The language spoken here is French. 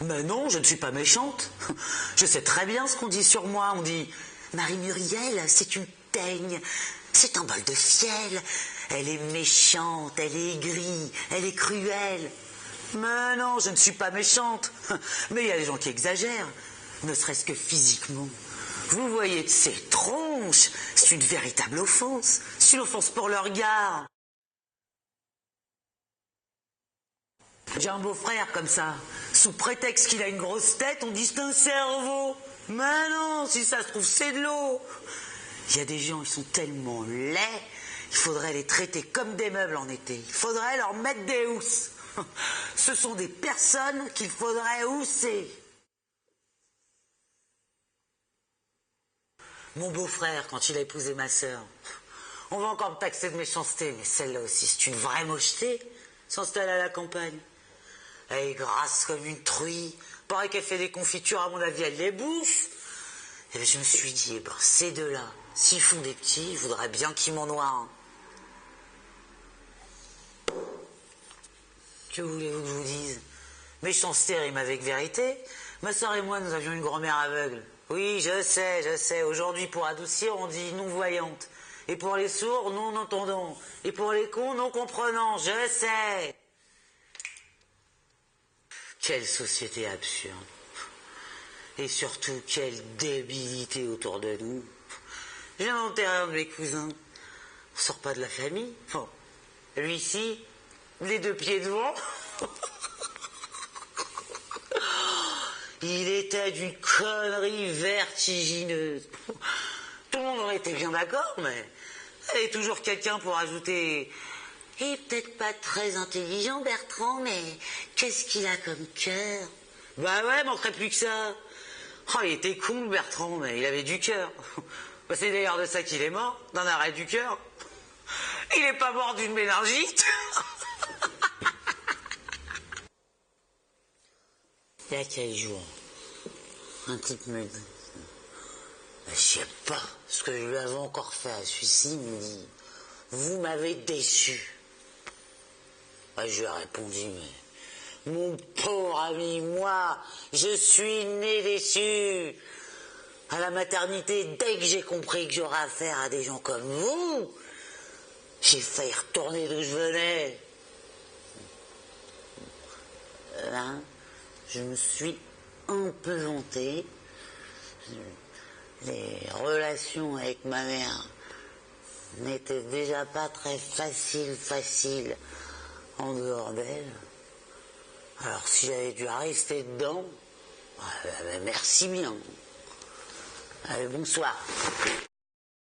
Mais non, je ne suis pas méchante. Je sais très bien ce qu'on dit sur moi. On dit « Marie-Muriel, c'est une teigne, c'est un bol de fiel. Elle est méchante, elle est aigrie, elle est cruelle. » Mais non, je ne suis pas méchante. Mais il y a des gens qui exagèrent, ne serait-ce que physiquement. Vous voyez de ces tronches, c'est une véritable offense. C'est une offense pour le regard. J'ai un beau-frère comme ça. Sous prétexte qu'il a une grosse tête, on dit c'est un cerveau. Mais non, si ça se trouve, c'est de l'eau. Il y a des gens, ils sont tellement laids, il faudrait les traiter comme des meubles en été. Il faudrait leur mettre des housses. Ce sont des personnes qu'il faudrait housser. Mon beau-frère, quand il a épousé ma sœur, on va encore me taxer de méchanceté, mais celle-là aussi, c'est une vraie mocheté, s'installe à la campagne. Elle est grasse comme une truie. Pareil qu'elle fait des confitures, à mon avis, elle les bouffe. Et bien, je me suis dit, ces deux-là, s'ils font des petits, je voudrais bien qu'ils m'en noient un. Que voulez-vous que je vous dise? Méchanceté rime avec vérité. Ma soeur et moi, nous avions une grand-mère aveugle. Oui, je sais. Aujourd'hui, pour adoucir, on dit non-voyante. Et pour les sourds, non-entendants. Et pour les cons, non-comprenants. Je sais. Quelle société absurde. Et surtout, quelle débilité autour de nous. Je viens d'enterrer un de mes cousins. On sort pas de la famille. Bon, lui ici, les deux pieds devant. Il était d'une connerie vertigineuse. Tout le monde en était bien d'accord, mais il y avait toujours quelqu'un pour ajouter... Il est peut-être pas très intelligent, Bertrand, mais qu'est-ce qu'il a comme cœur? Bah ouais, manquerait plus que ça. Oh, il était con, Bertrand, mais il avait du cœur. Bah, c'est d'ailleurs de ça qu'il est mort, d'un arrêt du cœur. Il est pas mort d'une méningite. Il y a quel jour, un type me dit, je sais pas ce que je lui avais encore fait à celui-ci, il me dit, vous m'avez déçu. Je lui ai répondu, mais mon pauvre ami, moi, je suis né déçu. À la maternité, dès que j'ai compris que j'aurais affaire à des gens comme vous, j'ai failli retourner d'où je venais. Là, je me suis un peu vantée. Les relations avec ma mère n'étaient déjà pas très faciles en dehors d'elle. Alors si j'avais dû rester dedans, merci bien. Allez, bonsoir.